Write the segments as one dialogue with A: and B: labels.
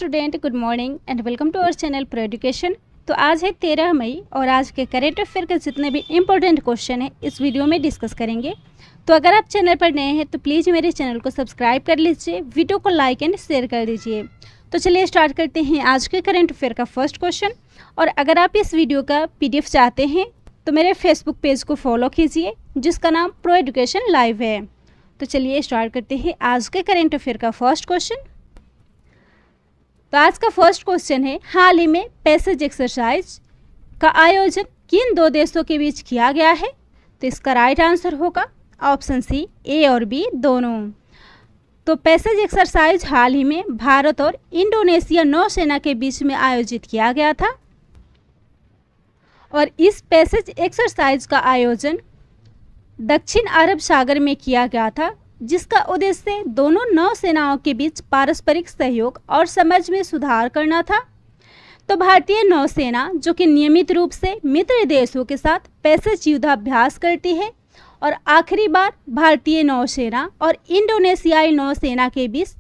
A: Student, good morning and welcome to our channel pro education. तो आज है 13 मई और आज के करेंट अफेयर के जितने भी इंपॉर्टेंट क्वेश्चन है इस वीडियो में डिस्कस करेंगे। तो अगर आप चैनल पर नए हैं तो प्लीज़ मेरे चैनल को सब्सक्राइब कर लीजिए, वीडियो को लाइक एंड शेयर कर दीजिए। तो चलिए स्टार्ट करते हैं आज के करेंट अफेयर का फर्स्ट क्वेश्चन। और अगर आप इस वीडियो का PDF चाहते हैं तो मेरे फेसबुक पेज को फॉलो कीजिए जिसका नाम प्रो एजुकेशन लाइव है। तो चलिए स्टार्ट करते हैं आज के करेंट अफेयर का फर्स्ट क्वेश्चन। तो आज का फर्स्ट क्वेश्चन है, हाल ही में पैसेज एक्सरसाइज का आयोजन किन दो देशों के बीच किया गया है? तो इसका राइट आंसर होगा ऑप्शन सी, ए और बी दोनों। तो पैसेज एक्सरसाइज हाल ही में भारत और इंडोनेशिया नौसेना के बीच में आयोजित किया गया था और इस पैसेज एक्सरसाइज का आयोजन दक्षिण अरब सागर में किया गया था, जिसका उद्देश्य दोनों नौसेनाओं के बीच पारस्परिक सहयोग और समझ में सुधार करना था। तो भारतीय नौसेना जो कि नियमित रूप से मित्र देशों के साथ पैसेज युद्धाभ्यास करती है और आखिरी बार भारतीय नौसेना और इंडोनेशियाई नौसेना के बीच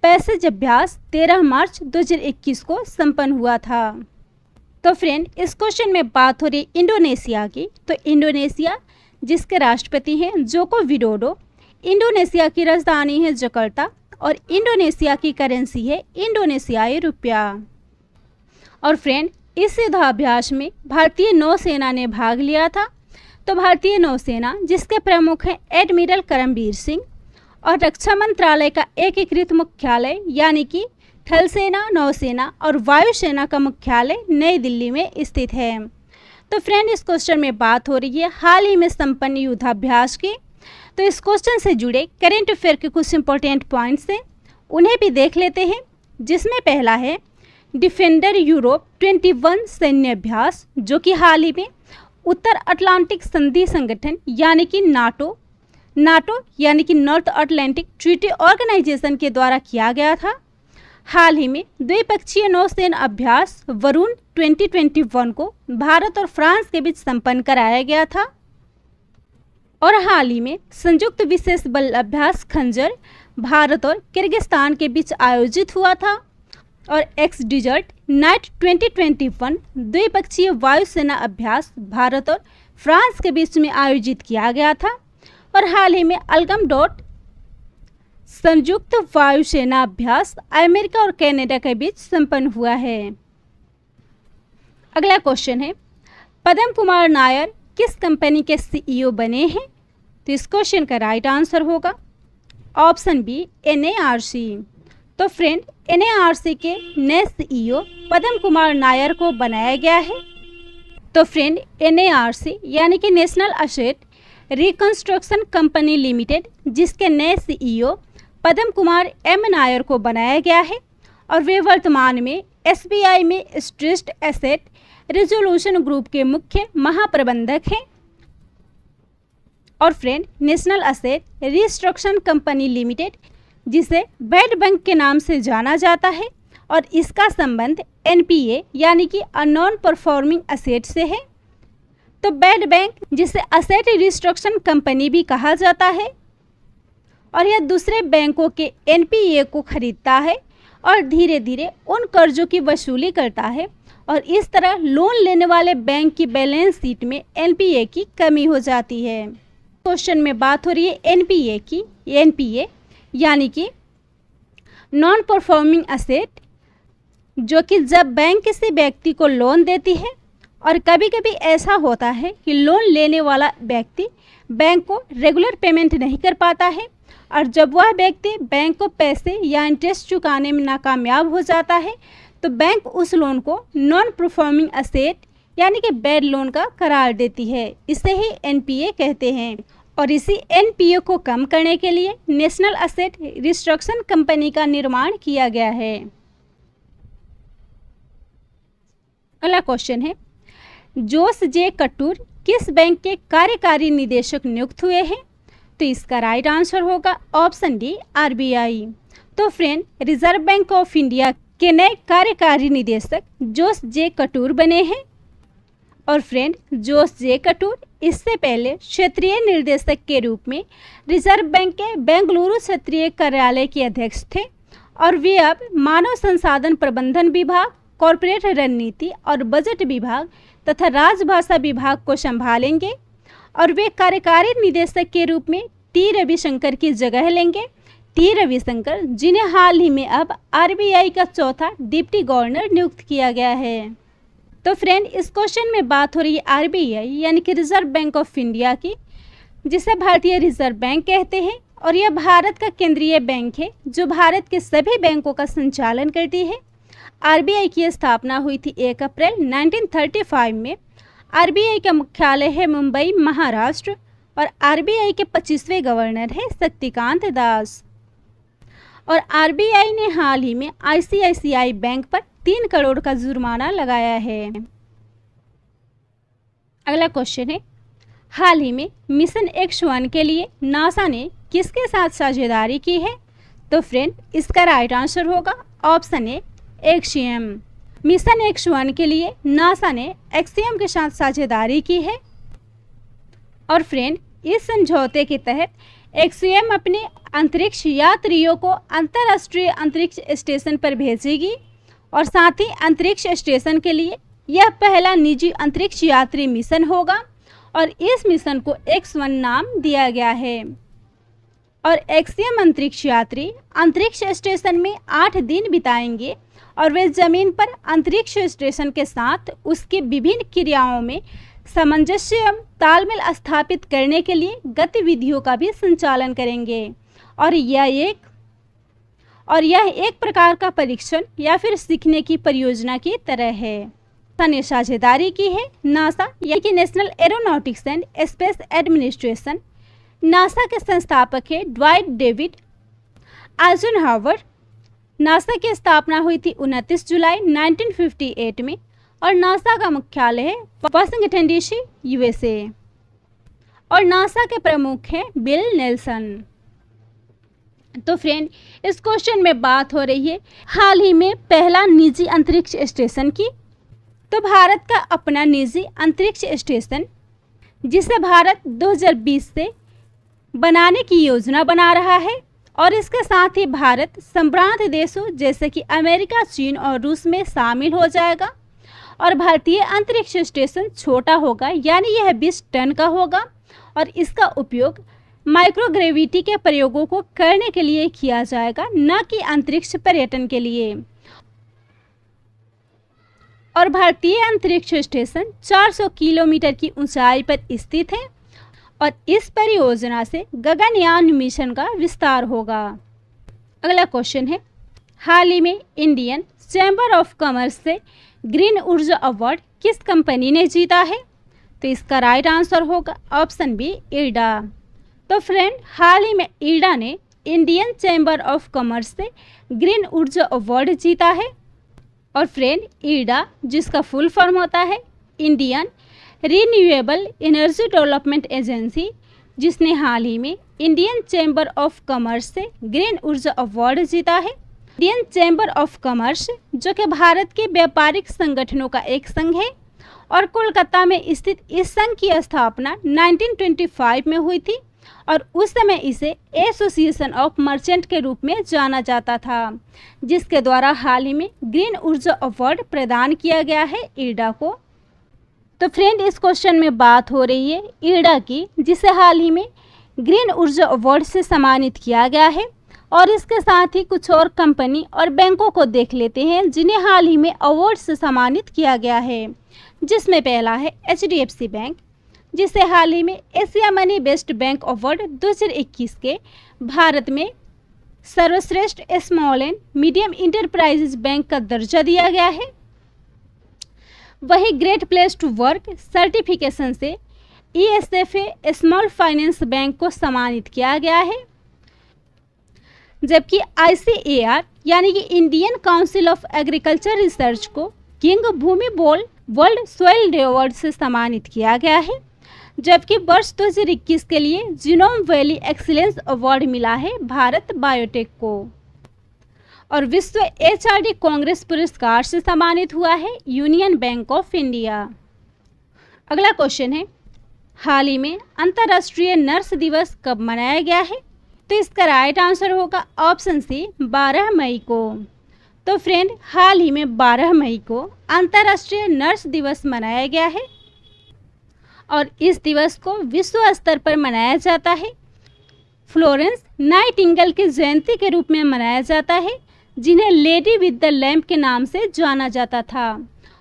A: पैसेज अभ्यास 13 मार्च 2021 को संपन्न हुआ था। तो फ्रेंड, इस क्वेश्चन में बात हो रही इंडोनेशिया की। तो इंडोनेशिया जिसके राष्ट्रपति हैं जोको विडोडो, इंडोनेशिया की राजधानी है जकार्ता और इंडोनेशिया की करेंसी है इंडोनेशियाई रुपया। और फ्रेंड, इस युद्धाभ्यास में भारतीय नौसेना ने भाग लिया था। तो भारतीय नौसेना जिसके प्रमुख हैं एडमिरल करमबीर सिंह और रक्षा मंत्रालय का एकीकृत मुख्यालय यानी कि थल सेना, नौसेना और वायुसेना का मुख्यालय नई दिल्ली में स्थित है। तो फ्रेंड, इस क्वेश्चन में बात हो रही है हाल ही में संपन्न युद्धाभ्यास की। तो इस क्वेश्चन से जुड़े करेंट अफेयर के कुछ इंपॉर्टेंट पॉइंट्स हैं, उन्हें भी देख लेते हैं। जिसमें पहला है डिफेंडर यूरोप 21 सैन्य अभ्यास, जो कि हाल ही में उत्तर अटलांटिक संधि संगठन यानी कि नाटो यानी कि नॉर्थ अटलांटिक ट्रीटी ऑर्गेनाइजेशन के द्वारा किया गया था। हाल ही में द्विपक्षीय नौसेना अभ्यास वरुण 2021 को भारत और फ्रांस के बीच संपन्न कराया गया था। और हाल ही में संयुक्त विशेष बल अभ्यास खंजर भारत और किर्गिस्तान के बीच आयोजित हुआ था। और एक्स डिजर्ट नाइट 2021 द्विपक्षीय वायुसेना अभ्यास भारत और फ्रांस के बीच में आयोजित किया गया था। और हाल ही में अलगम डॉट संयुक्त वायुसेना अभ्यास अमेरिका और कनाडा के बीच संपन्न हुआ है। अगला क्वेश्चन है, पद्म कुमार नायर किस कंपनी के CEO बने हैं? तो इस क्वेश्चन का राइट आंसर होगा ऑप्शन बी, NARC। तो फ्रेंड, NARC के नए CEO पद्म कुमार नायर को बनाया गया है। तो फ्रेंड, NARC यानी कि national asset reconstruction company limited, जिसके नए CEO पद्म कुमार M नायर को बनाया गया है और वे वर्तमान में SBI में स्ट्रेस्ड एसेट रिजोल्यूशन ग्रुप के मुख्य महाप्रबंधक हैं। और friend, national asset restriction company limited, जिसे बैड बैंक के नाम से जाना जाता है और इसका संबंध NPA यानी कि नॉन परफॉर्मिंग एसेट से है। तो बैड बैंक जिसे एसेट रिस्ट्रक्शन कंपनी भी कहा जाता है और यह दूसरे बैंकों के NPA को खरीदता है और धीरे धीरे उन कर्जों की वसूली करता है और इस तरह लोन लेने वाले बैंक की बैलेंस शीट में NPA की कमी हो जाती है। क्वेश्चन में बात हो रही है NPA की। NPA यानी कि नॉन परफॉर्मिंग एसेट, जो कि जब बैंक किसी व्यक्ति को लोन देती है और कभी कभी ऐसा होता है कि लोन लेने वाला व्यक्ति बैंक को रेगुलर पेमेंट नहीं कर पाता है और जब वह व्यक्ति बैंक को पैसे या इंटरेस्ट चुकाने में नाकामयाब हो जाता है तो बैंक उस लोन को नॉन परफॉर्मिंग एसेट यानी कि बैड लोन का करार देती है। इसे ही NPA कहते हैं और इसी NPA को कम करने के लिए नेशनल एसेट रिस्ट्रक्शन कंपनी का निर्माण किया गया है। अगला क्वेश्चन है, जोस जे कटूर किस बैंक के कार्यकारी निदेशक नियुक्त हुए हैं? तो इसका राइट आंसर होगा ऑप्शन डी, RBI। तो friend, reserve bank of India के नए कार्यकारी निदेशक जोस जे कटूर बने हैं। और फ्रेंड, जोस जे कटूर इससे पहले क्षेत्रीय निर्देशक के रूप में रिजर्व बैंक के बेंगलुरु क्षेत्रीय कार्यालय के अध्यक्ष थे और वे अब मानव संसाधन प्रबंधन विभाग, कॉर्पोरेट रणनीति और बजट विभाग तथा राजभाषा विभाग को संभालेंगे और वे कार्यकारी निदेशक के रूप में टी रविशंकर की जगह लेंगे। टी रविशंकर, जिन्हें हाल ही में अब आरबीआई का चौथा डिप्टी गवर्नर नियुक्त किया गया है। तो फ्रेंड, इस क्वेश्चन में बात हो रही है आरबीआई यानी कि रिजर्व बैंक ऑफ इंडिया की, जिसे भारतीय रिजर्व बैंक कहते हैं, और यह भारत का केंद्रीय बैंक है जो भारत के सभी बैंकों का संचालन करती है। आरबीआई की स्थापना हुई थी 1 अप्रैल 1935 में। आरबीआई का मुख्यालय है मुंबई, महाराष्ट्र, और आरबीआई के 25वें गवर्नर है शक्तिकांत दास। और आरबीआई ने हाल ही में आईसीआईसीआई बैंक पर 3 करोड़ का जुर्माना लगाया है। अगला क्वेश्चन है, हाल ही में मिशन X1 के लिए नासा ने किसके साथ साझेदारी की है? तो फ्रेंड, इसका राइट आंसर होगा option A, axiom. Mission X1 के लिए नासा ने एक्सियम के साथ साझेदारी की है। और फ्रेंड, इस समझौते के तहत एक्सियम अपने अंतरिक्ष यात्रियों को अंतर्राष्ट्रीय अंतरिक्ष स्टेशन पर भेजेगी और साथ ही अंतरिक्ष स्टेशन के लिए यह पहला निजी अंतरिक्ष यात्री मिशन होगा और इस मिशन को X1 नाम दिया गया है। और एक्सियम अंतरिक्ष यात्री अंतरिक्ष स्टेशन में 8 दिन बिताएंगे और वे जमीन पर अंतरिक्ष स्टेशन के साथ उसकी विभिन्न क्रियाओं में सामंजस्य एवं तालमेल स्थापित करने के लिए गतिविधियों का भी संचालन करेंगे। और यह एक प्रकार का परीक्षण या फिर सीखने की परियोजना की तरह है। नासा ने साझेदारी की है। नासा यानी कि national aeronautics and space administration, NASA के संस्थापक है ड्वाइट डेविड आइजनहावर। नासा की स्थापना हुई थी 29 जुलाई 1958 में और नासा का मुख्यालय है वाशिंगटन डीसी, यूएसए। और नासा के प्रमुख हैं बिल नेल्सन। तो फ्रेंड, इस क्वेश्चन में बात हो रही है हाल ही में पहला निजी अंतरिक्ष स्टेशन की। तो भारत का अपना निजी अंतरिक्ष स्टेशन, जिसे भारत 2020 से बनाने की योजना बना रहा है, और इसके साथ ही भारत संभ्रांत देशों जैसे कि अमेरिका, चीन और रूस में शामिल हो जाएगा। और भारतीय अंतरिक्ष स्टेशन छोटा होगा, यानी यह 20 टन का होगा और इसका उपयोग माइक्रोग्रेविटी के प्रयोगों को करने के लिए किया जाएगा, न कि अंतरिक्ष पर्यटन के लिए। और भारतीय अंतरिक्ष स्टेशन 400 किलोमीटर की ऊंचाई पर स्थित है और इस परियोजना से गगनयान मिशन का विस्तार होगा। अगला क्वेश्चन है, हाल ही में इंडियन चैम्बर ऑफ कॉमर्स से ग्रीन ऊर्जा अवार्ड किस कंपनी ने जीता है? तो इसका राइट आंसर होगा ऑप्शन बी, इरडा। तो फ्रेंड, हाल ही में इरडा ने इंडियन चैम्बर ऑफ कॉमर्स से ग्रीन ऊर्जा अवार्ड जीता है। और फ्रेंड, इरडा, जिसका फुल फॉर्म होता है Indian renewable energy development agency, जिसने हाल ही में इंडियन चैम्बर ऑफ कॉमर्स से ग्रीन ऊर्जा अवार्ड जीता है। इंडियन चैम्बर ऑफ कॉमर्स, जो कि भारत के व्यापारिक संगठनों का एक संघ है और कोलकाता में स्थित इस संघ की स्थापना 1925 में हुई थी और उस समय इसे एसोसिएशन ऑफ मर्चेंट के रूप में जाना जाता था, जिसके द्वारा हाल ही में ग्रीन ऊर्जा अवार्ड प्रदान किया गया है इरडा को। तो फ्रेंड, इस क्वेश्चन में बात हो रही है इरडा की, जिसे हाल ही में ग्रीन ऊर्जा अवार्ड से सम्मानित किया गया है। और इसके साथ ही कुछ और कंपनी और बैंकों को देख लेते हैं जिन्हें हाल ही में अवार्ड से सम्मानित किया गया है, जिसमें पहला है HDFC बैंक, जिसे हाल ही में Asia money best bank award 2021 के भारत में सर्वश्रेष्ठ small and medium enterprises bank का दर्जा दिया गया है। वही great place to work certification से ESFA स्मॉल फाइनेंस बैंक को सम्मानित किया गया है, जबकि ICAR यानी कि Indian council of agriculture research को King Bhumibol world soil day award से सम्मानित किया गया है। जबकि वर्ष 2021 के लिए जीनोम वैली एक्सीलेंस अवार्ड मिला है भारत बायोटेक को। और विश्व HRD कांग्रेस पुरस्कार से सम्मानित हुआ है यूनियन बैंक ऑफ इंडिया। अगला क्वेश्चन है, हाल ही में अंतर्राष्ट्रीय नर्स दिवस कब मनाया गया है? तो इसका राइट आंसर होगा ऑप्शन सी 12 मई को। तो फ्रेंड, हाल ही में 12 मई को अंतर्राष्ट्रीय नर्स दिवस मनाया गया है और इस दिवस को विश्व स्तर पर मनाया जाता है। फ्लोरेंस नाइटिंगेल की जयंती के रूप में मनाया जाता है, जिन्हें लेडी विद द लैम्प के नाम से जाना जाता था,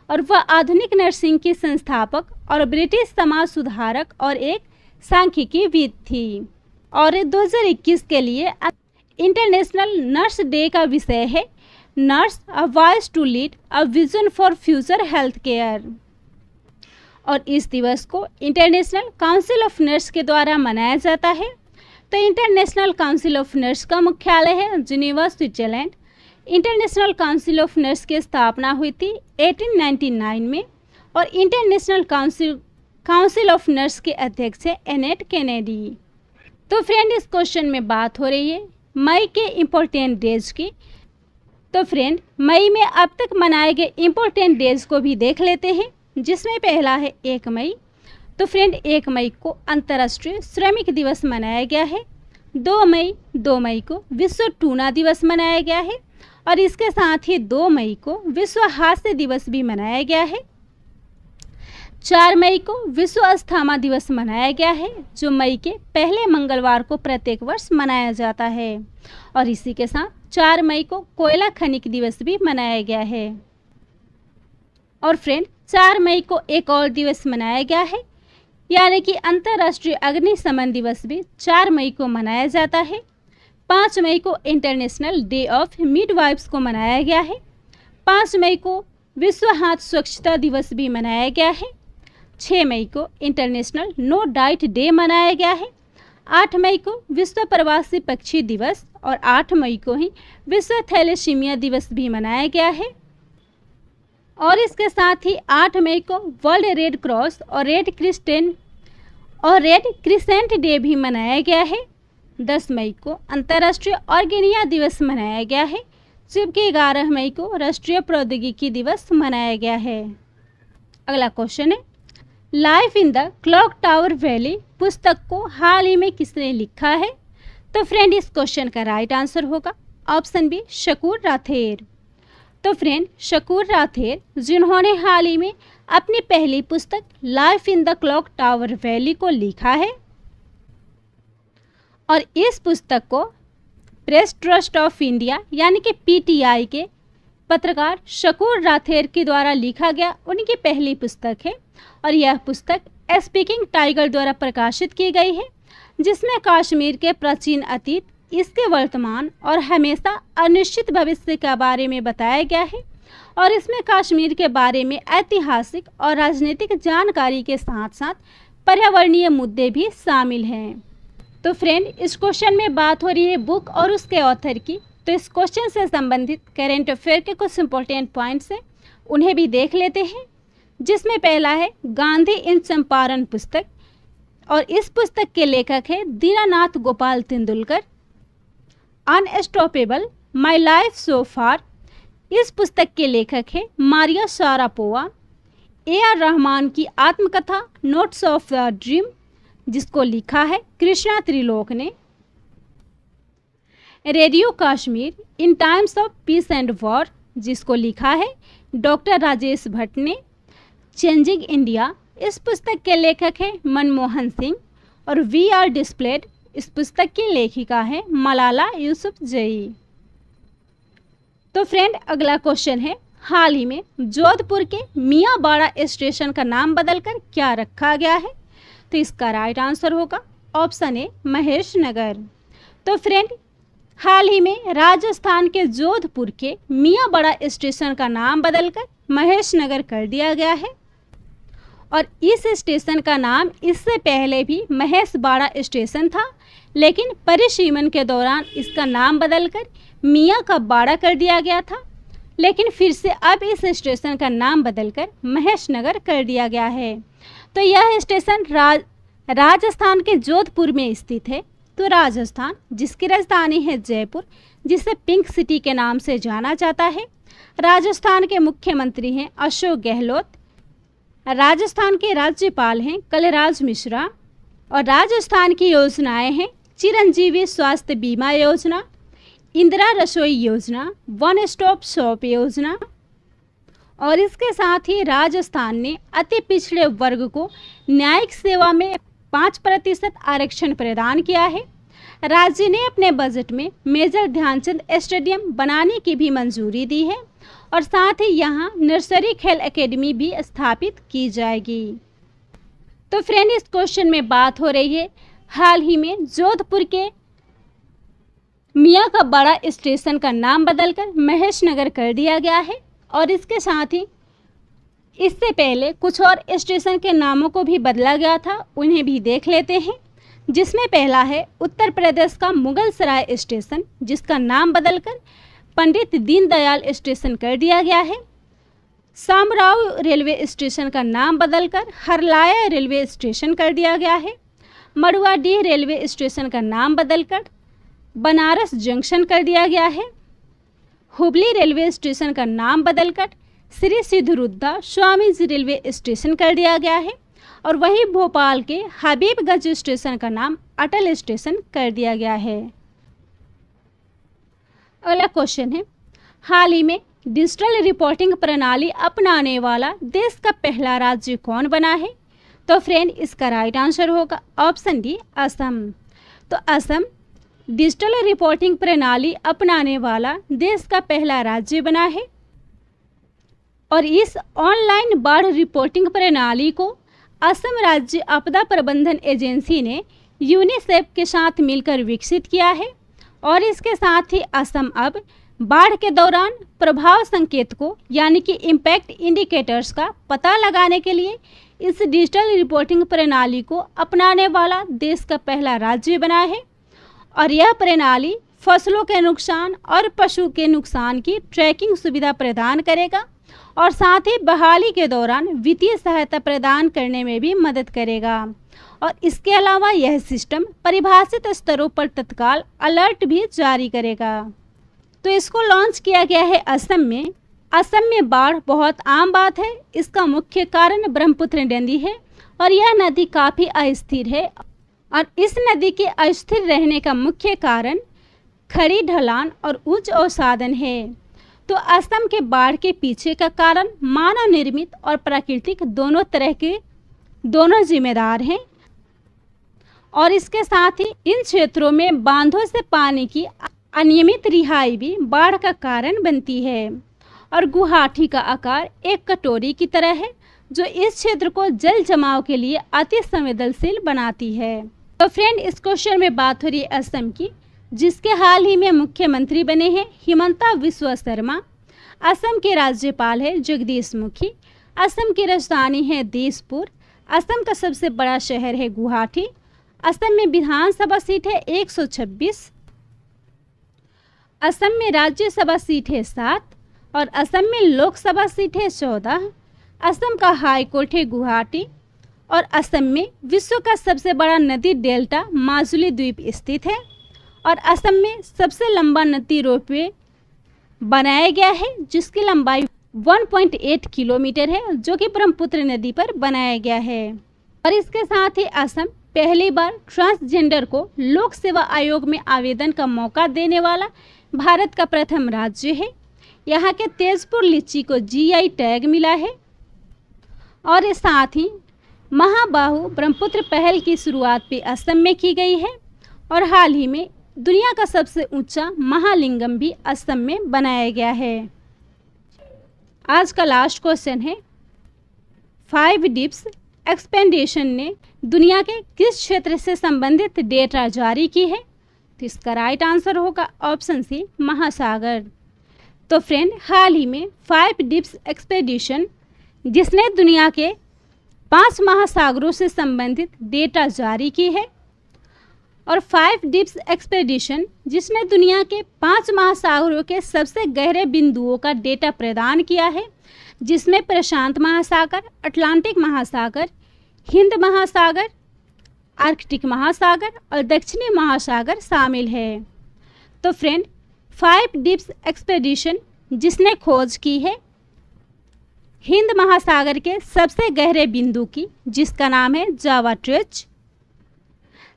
A: और वह आधुनिक नर्सिंग की संस्थापक और ब्रिटिश समाज सुधारक और एक सांख्यिकीविद थी। और 2021 के लिए इंटरनेशनल नर्स डे का विषय है nurse a voice to lead a vision for future health care. और इस दिवस को इंटरनेशनल काउंसिल ऑफ नर्स के द्वारा मनाया जाता है। तो इंटरनेशनल काउंसिल ऑफ नर्स का मुख्यालय है Geneva, Switzerland. International council of nurse की स्थापना हुई थी 1899 में और इंटरनेशनल काउंसिल ऑफ नर्स के अध्यक्ष है एनेट केनेडी। तो फ्रेंड, इस क्वेश्चन में बात हो रही है मई के इम्पोर्टेंट डेज की। तो फ्रेंड, मई में अब तक मनाए गए इम्पोर्टेंट डेज को भी देख लेते हैं, जिसमें पहला है 1 मई। तो फ्रेंड, 1 मई को अंतर्राष्ट्रीय श्रमिक दिवस मनाया गया है। 2 मई को विश्व टूना दिवस मनाया गया है और इसके साथ ही 2 मई को विश्व हास्य दिवस भी मनाया गया है। 4 मई को विश्व अस्थमा दिवस मनाया गया है, जो मई के पहले मंगलवार को प्रत्येक वर्ष मनाया जाता है। और इसी के साथ 4 मई को कोयला खनिक दिवस भी मनाया गया है। और फ्रेंड, 4 मई को एक और दिवस मनाया गया है, यानी कि अंतर्राष्ट्रीय अग्निशमन दिवस भी 4 मई को मनाया जाता है। 5 मई को इंटरनेशनल डे ऑफ मिडवाइफ्स को मनाया गया है। 5 मई को विश्व हाथ स्वच्छता दिवस भी मनाया गया है। 6 मई को इंटरनेशनल नो डाइट डे मनाया गया है। 8 मई को विश्व प्रवासी पक्षी दिवस और 8 मई को ही विश्व थैलेसीमिया दिवस भी मनाया गया है। और इसके साथ ही 8 मई को वर्ल्ड रेड क्रॉस और रेड क्रिसेंट डे भी मनाया गया है। 10 मई को अंतर्राष्ट्रीय ऑर्गेनिया दिवस मनाया गया है, जबकि 11 मई को राष्ट्रीय प्रौद्योगिकी दिवस मनाया गया है। अगला क्वेश्चन है, life in the clock tower valley पुस्तक को हाल ही में किसने लिखा है? तो फ्रेंड, इस क्वेश्चन का राइट आंसर होगा ऑप्शन बी शकूर राथेर। तो फ्रेंड, शकूर राथेर, जिन्होंने हाल ही में अपनी पहली पुस्तक life in the clock tower valley को लिखा है, और इस पुस्तक को प्रेस ट्रस्ट ऑफ इंडिया यानी कि पीटीआई के पत्रकार शकूर राथेर के द्वारा लिखा गया उनकी पहली पुस्तक है। और यह पुस्तक स्पीकिंग टाइगर द्वारा प्रकाशित की गई है, जिसमें कश्मीर के प्राचीन अतीत, इसके वर्तमान और हमेशा अनिश्चित भविष्य के बारे में बताया गया है। और इसमें कश्मीर के बारे में ऐतिहासिक और राजनीतिक जानकारी के साथ साथ पर्यावरणीय मुद्दे भी शामिल हैं। तो फ्रेंड, इस क्वेश्चन में बात हो रही है बुक और उसके ऑथर की। तो इस क्वेश्चन से संबंधित करेंट अफेयर के कुछ इंपॉर्टेंट पॉइंट्स हैं, उन्हें भी देख लेते हैं। जिसमें पहला है गांधी इन चंपारण पुस्तक, और इस पुस्तक के लेखक है Dinanath Gopal Tendulkar. Unstoppable my life so far, इस पुस्तक के लेखक है मारिया शारापोवा। AR रहमान की आत्मकथा नोट्स ऑफ द ड्रीम, जिसको लिखा है कृष्णा त्रिलोक ने। Radio Kashmir in times of peace and war, जिसको लिखा है डॉक्टर राजेश भट्ट ने। चेंजिंग इंडिया, इस पुस्तक के लेखक है मनमोहन सिंह। और वी आर डिस्प्लेड, इस पुस्तक की लेखिका है मलाला यूसुफजई। तो फ्रेंड, अगला क्वेश्चन है, हाल ही में जोधपुर के मियाँबाड़ा स्टेशन का नाम बदलकर क्या रखा गया है? तो इसका राइट आंसर होगा ऑप्शन ए महेश नगर। तो फ्रेंड, हाल ही में राजस्थान के जोधपुर के मियाँबाड़ा स्टेशन का नाम बदलकर महेश नगर कर दिया गया है। और इस स्टेशन का नाम इससे पहले भी महेशबाड़ा स्टेशन था, लेकिन परिसीमन के दौरान इसका नाम बदलकर मियाँ का बाड़ा कर दिया गया था। लेकिन फिर से अब इस स्टेशन का नाम बदलकर महेश नगर कर दिया गया है। तो यह स्टेशन राजस्थान के जोधपुर में स्थित है। तो राजस्थान, जिसकी राजधानी है जयपुर, जिसे पिंक सिटी के नाम से जाना जाता है। राजस्थान के मुख्यमंत्री हैं अशोक गहलोत। राजस्थान के राज्यपाल हैं कलराज मिश्रा। और राजस्थान की योजनाएं हैं चिरंजीवी स्वास्थ्य बीमा योजना, इंदिरा रसोई योजना, वन स्टॉप शॉप योजना। और इसके साथ ही राजस्थान ने अति पिछड़े वर्ग को न्यायिक सेवा में 5% आरक्षण प्रदान किया है। राज्य ने अपने बजट में मेजर ध्यानचंद स्टेडियम बनाने की भी मंजूरी दी है और साथ ही यहां नर्सरी खेल एकेडमी भी स्थापित की जाएगी। तो फ्रेंड, इस क्वेश्चन में बात हो रही है हाल ही में जोधपुर के मियाँ का बड़ा स्टेशन का नाम बदलकर महेश नगर कर दिया गया है। और इसके साथ ही इससे पहले कुछ और स्टेशन के नामों को भी बदला गया था, उन्हें भी देख लेते हैं। जिसमें पहला है उत्तर प्रदेश का मुगल सराय स्टेशन, जिसका नाम बदलकर पंडित दीनदयाल स्टेशन कर दिया गया है। सामराव रेलवे स्टेशन का नाम बदलकर हरलाया रेलवे स्टेशन कर दिया गया है। मड़ुआडीह रेलवे स्टेशन का नाम बदलकर बनारस जंक्शन कर दिया गया है। हुबली रेलवे स्टेशन का नाम बदलकर श्री सिद्धरुद्धा स्वामी जी रेलवे स्टेशन कर दिया गया है। और वहीं भोपाल के हबीबगंज स्टेशन का नाम अटल स्टेशन कर दिया गया है। अगला क्वेश्चन है, हाल ही में डिजिटल रिपोर्टिंग प्रणाली अपनाने वाला देश का पहला राज्य कौन बना है? तो फ्रेंड, इसका राइट आंसर होगा ऑप्शन डी, असम। तो असम डिजिटल रिपोर्टिंग प्रणाली अपनाने वाला देश का पहला राज्य बना है। और इस ऑनलाइन बाढ़ रिपोर्टिंग प्रणाली को असम राज्य आपदा प्रबंधन एजेंसी ने यूनिसेफ के साथ मिलकर विकसित किया है। और इसके साथ ही असम अब बाढ़ के दौरान प्रभाव संकेत को यानी कि इम्पैक्ट इंडिकेटर्स का पता लगाने के लिए इस डिजिटल रिपोर्टिंग प्रणाली को अपनाने वाला देश का पहला राज्य बना है। और यह प्रणाली फसलों के नुकसान और पशु के नुकसान की ट्रैकिंग सुविधा प्रदान करेगा और साथ ही बहाली के दौरान वित्तीय सहायता प्रदान करने में भी मदद करेगा। और इसके अलावा यह सिस्टम परिभाषित स्तरों पर तत्काल अलर्ट भी जारी करेगा। तो इसको लॉन्च किया गया है असम में। असम में बाढ़ बहुत आम बात है। इसका मुख्य कारण ब्रह्मपुत्र नदी है और यह नदी काफ़ी अस्थिर है। और इस नदी के अस्थिर रहने का मुख्य कारण खड़ी ढलान और उच्च अवसादन है। तो असम के बाढ़ के पीछे का कारण मानव निर्मित और प्राकृतिक दोनों जिम्मेदार हैं। और इसके साथ ही इन क्षेत्रों में बांधों से पानी की अनियमित रिहाई भी बाढ़ का कारण बनती है। और गुवाहाटी का आकार एक कटोरी की तरह है जो इस क्षेत्र को जल जमाव के लिए अति संवेदनशील बनाती है। तो फ्रेंड, इस क्वेश्चन में बात हो रही है असम की, जिसके हाल ही में मुख्यमंत्री बने हैं हिमंता बिस्वा शर्मा। असम के राज्यपाल है जगदीश मुखी। असम की राजधानी है दिसपुर। असम का सबसे बड़ा शहर है गुवाहाटी। असम में विधानसभा सीट है 126। असम में राज्यसभा सीट है 7 और असम में लोकसभा सीट है 14। असम का हाई कोर्ट है गुवाहाटी। और असम में विश्व का सबसे बड़ा नदी डेल्टा माजुली द्वीप स्थित है। और असम में सबसे लंबा नदी रोपवे बनाया गया है जिसकी लंबाई 1.8 किलोमीटर है, जो कि ब्रह्मपुत्र नदी पर बनाया गया है। और इसके साथ ही असम पहली बार ट्रांसजेंडर को लोक सेवा आयोग में आवेदन का मौका देने वाला भारत का प्रथम राज्य है। यहाँ के तेजपुर लीची को GI टैग मिला है। और इस साथ ही महाबाहु ब्रह्मपुत्र पहल की शुरुआत भी असम में की गई है। और हाल ही में दुनिया का सबसे ऊंचा महालिंगम भी असम में बनाया गया है। आज का लास्ट क्वेश्चन है, 5 डिप्स एक्सपेडिशन ने दुनिया के किस क्षेत्र से संबंधित डेटा जारी की है? तो इसका राइट आंसर होगा ऑप्शन सी, महासागर। तो फ्रेंड, हाल ही में 5 डिप्स एक्सपेडिशन जिसने दुनिया के 5 महासागरों से संबंधित डेटा जारी की है। और 5 डिप्स एक्सपेडिशन जिसने दुनिया के 5 महासागरों के सबसे गहरे बिंदुओं का डेटा प्रदान किया है, जिसमें प्रशांत महासागर, अटलांटिक महासागर, हिंद महासागर, आर्कटिक महासागर और दक्षिणी महासागर शामिल है। तो फ्रेंड, 5 डिप्स एक्सपेडिशन जिसने खोज की है हिंद महासागर के सबसे गहरे बिंदु की, जिसका नाम है जावा ट्रेच।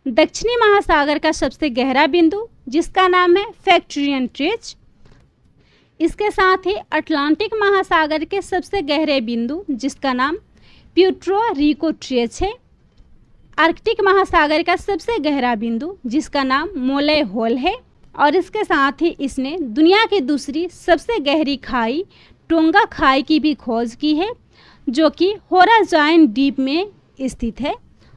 A: दक्षिणी महासागर का सबसे गहरा बिंदु जिसका नाम है फैक्ट्रियन ट्रेच। इसके साथ ही अटलांटिक महासागर के सबसे गहरे बिंदु जिसका नाम प्यूर्टो रिको ट्रेच है। आर्कटिक महासागर का सबसे गहरा बिंदु जिसका नाम मोले होल है और इसके साथ ही इसने दुनिया की दूसरी सबसे गहरी खाई टोंगा खाई की भी खोज की है जो कि होराजाइन डीप में स्थित है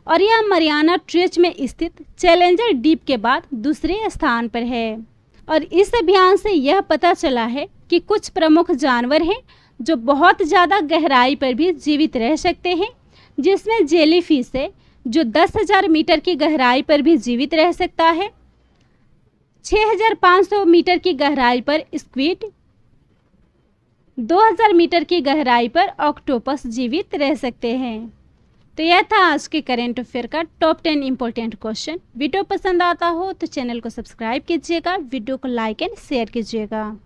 A: और यह मरियाना ट्रेच में स्थित चैलेंजर डीप के बाद दूसरे स्थान पर है। और इस अभियान से यह पता चला है कि कुछ प्रमुख जानवर हैं जो बहुत ज़्यादा गहराई पर भी जीवित रह सकते हैं, जिसमें जेलीफिश है जो 10,000 मीटर की गहराई पर भी जीवित रह सकता है। 6,500 मीटर की गहराई पर स्क्विड, 2,000 मीटर की गहराई पर ऑक्टोपस जीवित रह सकते हैं। तो यह था आज के करेंट अफेयर का टॉप 10 इम्पोर्टेंट क्वेश्चन। वीडियो पसंद आता हो तो चैनल को सब्सक्राइब कीजिएगा, वीडियो को लाइक एंड शेयर कीजिएगा।